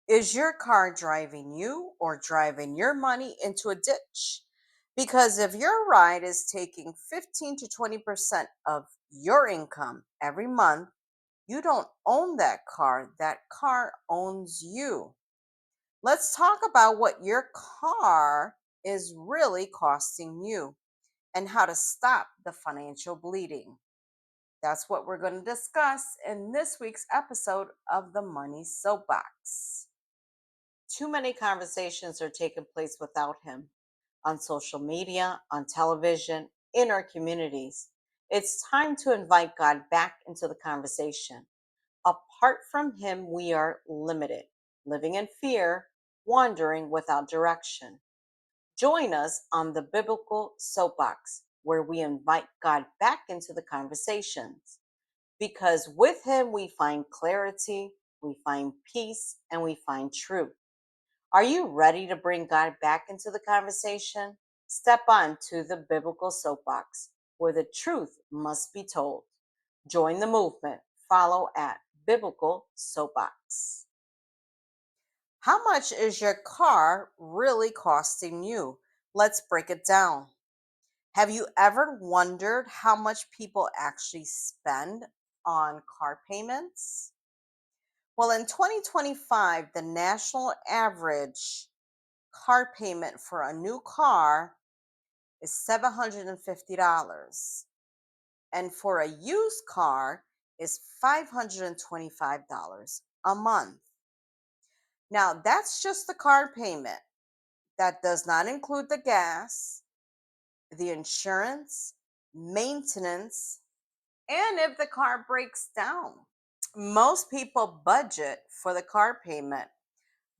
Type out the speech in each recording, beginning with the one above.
Is your car driving you or driving your money into a ditch? Because if your ride is taking 15 to 20% of your income every month, you don't own that car owns you. Let's talk about what your car is really costing you and how to stop the financial bleeding. That's what we're going to discuss in this week's episode of the Money Soapbox. Too many conversations are taking place without him on social media, on television, in our communities. It's time to invite God back into the conversation. Apart from him, we are limited, living in fear, wandering without direction. Join us on the Biblical Soapbox, where we invite God back into the conversations. Because with him, we find clarity, we find peace, and we find truth. Are you ready to bring God back into the conversation? Step on to the Biblical Soapbox, where the truth must be told. Join the movement. Follow at Biblical Soapbox. How much is your car really costing you? Let's break it down. Have you ever wondered how much people actually spend on car payments? Well, in 2025, the national average car payment for a new car is $750, and for a used car is $525 a month. Now, that's just the car payment. That does not include the gas, the insurance, maintenance, and if the car breaks down. Most people budget for the car payment,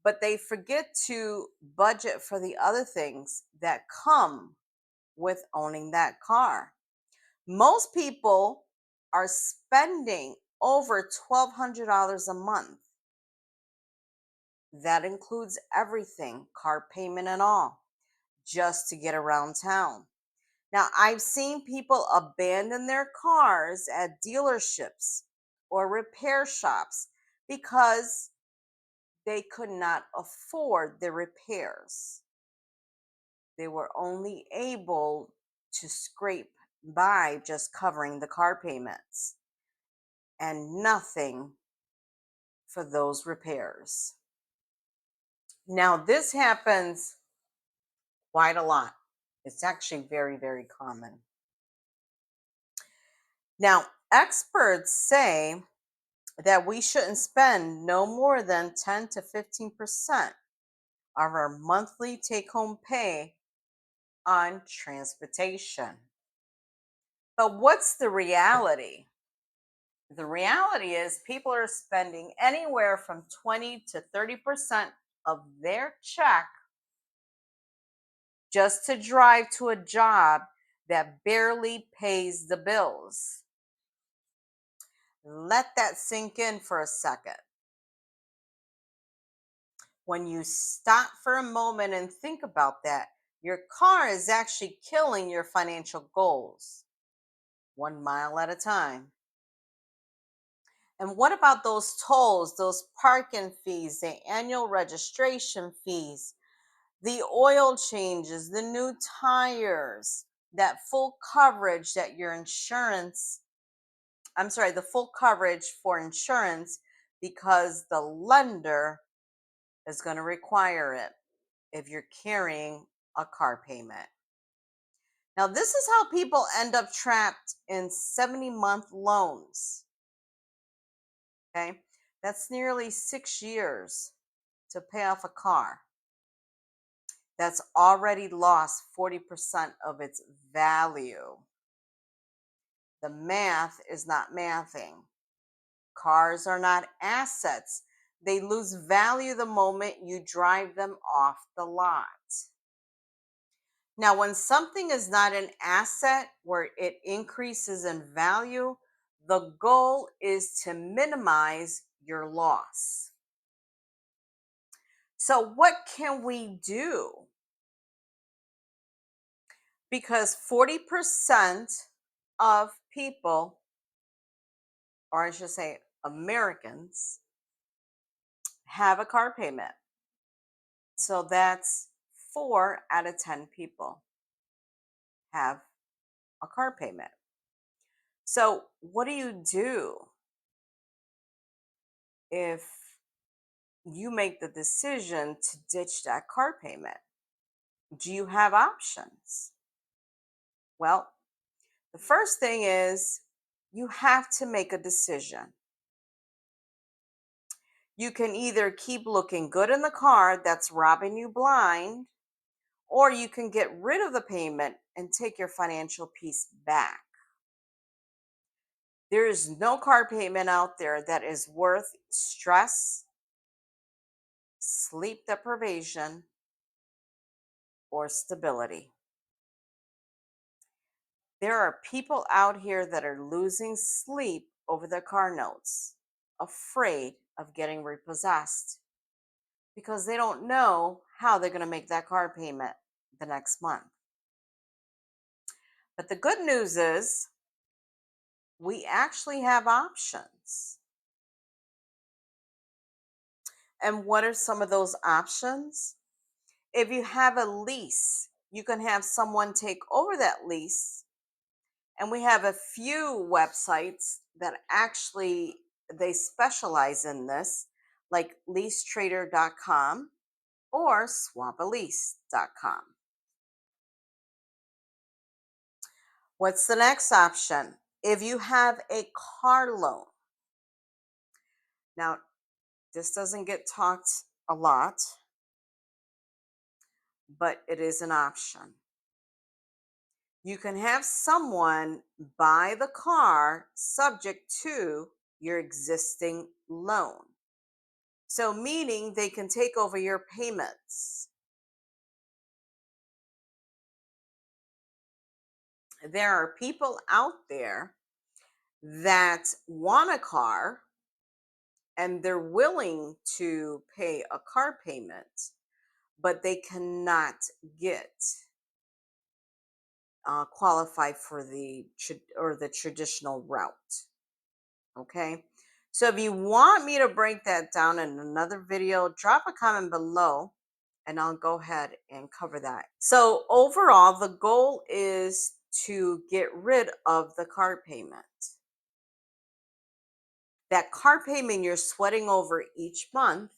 but they forget to budget for the other things that come with owning that car. Most people are spending over $1,200 a month. That includes everything, car payment and all, just to get around town. Now, I've seen people abandon their cars at dealerships or repair shops because they could not afford the repairs. They were only able to scrape by just covering the car payments and nothing for those repairs. Now, this happens quite a lot. It's actually very, very common. Now, experts say that we shouldn't spend no more than 10 to 15% of our monthly take home pay on transportation. But what's the reality? The reality is people are spending anywhere from 20 to 30% of their check just to drive to a job that barely pays the bills. Let that sink in for a second. When you stop for a moment and think about that, your car is actually killing your financial goals 1 mile at a time. And what about those tolls, those parking fees, the annual registration fees, the oil changes, the new tires, that full coverage that your insurance, the full coverage for insurance because the lender is going to require it if you're carrying a car payment. Now, this is how people end up trapped in 70-month loans. Okay, that's nearly 6 years to pay off a car that's already lost 40% of its value. The math is not mathing. Cars are not assets. They lose value the moment you drive them off the lot. Now, when something is not an asset where it increases in value, the goal is to minimize your loss. So, what can we do? Because 40% of people, or I should say Americans, have a car payment. So that's 4 out of 10 people have a car payment. So, what do you do if you make the decision to ditch that car payment? Do you have options? Well, the first thing is you have to make a decision. You can either keep looking good in the car that's robbing you blind, or you can get rid of the payment and take your financial peace back. There is no car payment out there that is worth stress, sleep deprivation, or stability. There are people out here that are losing sleep over their car notes, afraid of getting repossessed because they don't know how they're going to make that car payment the next month. But the good news is we actually have options. And what are some of those options? If you have a lease, you can have someone take over that lease. And we have a few websites that actually they specialize in this, like leasetrader.com or swapalease.com. What's the next option? If you have a car loan. Now, this doesn't get talked a lot, but it is an option. You can have someone buy the car subject to your existing loan. So, meaning they can take over your payments. There are people out there that want a car and they're willing to pay a car payment, but they cannot get qualified for the traditional route. Okay. So if you want me to break that down in another video, drop a comment below and I'll go ahead and cover that. So overall, the goal is to get rid of the car payment. That car payment you're sweating over each month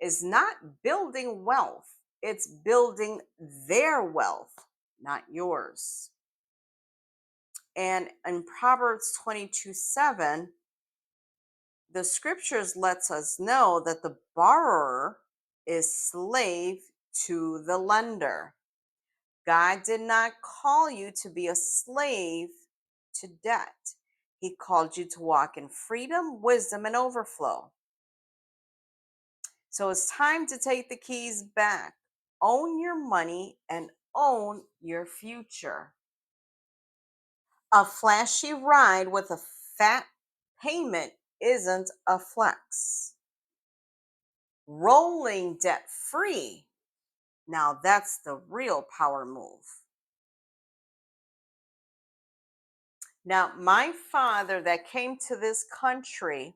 is not building wealth. It's building their wealth, not yours. And in Proverbs 22:7, the scriptures lets us know that the borrower is slave to the lender. God did not call you to be a slave to debt. He called you to walk in freedom, wisdom, and overflow. So it's time to take the keys back. Own your money and own your future. A flashy ride with a fat payment isn't a flex. Rolling debt free, now that's the real power move. Now, my father that came to this country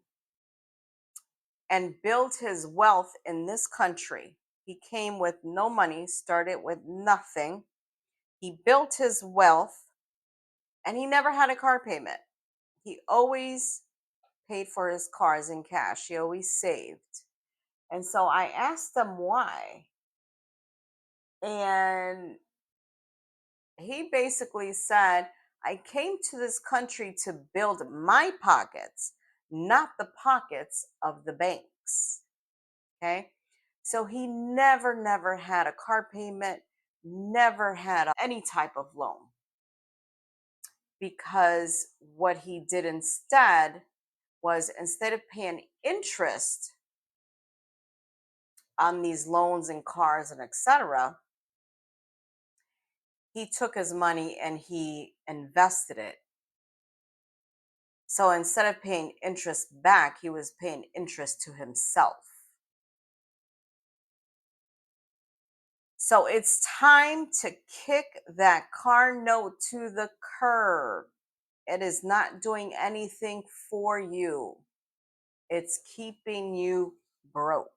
and built his wealth in this country, he came with no money, started with nothing. He built his wealth and he never had a car payment. He always paid for his cars in cash, he always saved. And so I asked him why. And he basically said, I came to this country to build my pockets, not the pockets of the banks. Okay. So he never had a car payment, never had any type of loan, because what he did instead was, instead of paying interest on these loans and cars and etc., he took his money and he invested it. So instead of paying interest back, he was paying interest to himself. So it's time to kick that car note to the curb. It is not doing anything for you. It's keeping you broke.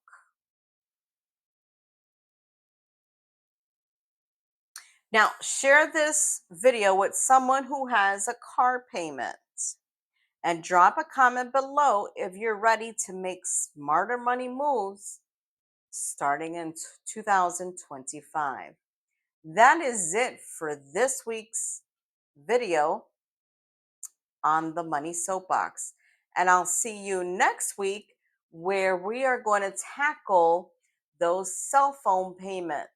Now, share this video with someone who has a car payment and drop a comment below if you're ready to make smarter money moves starting in 2025. That is it for this week's video on the Money Soapbox. And I'll see you next week where we are going to tackle those cell phone payments.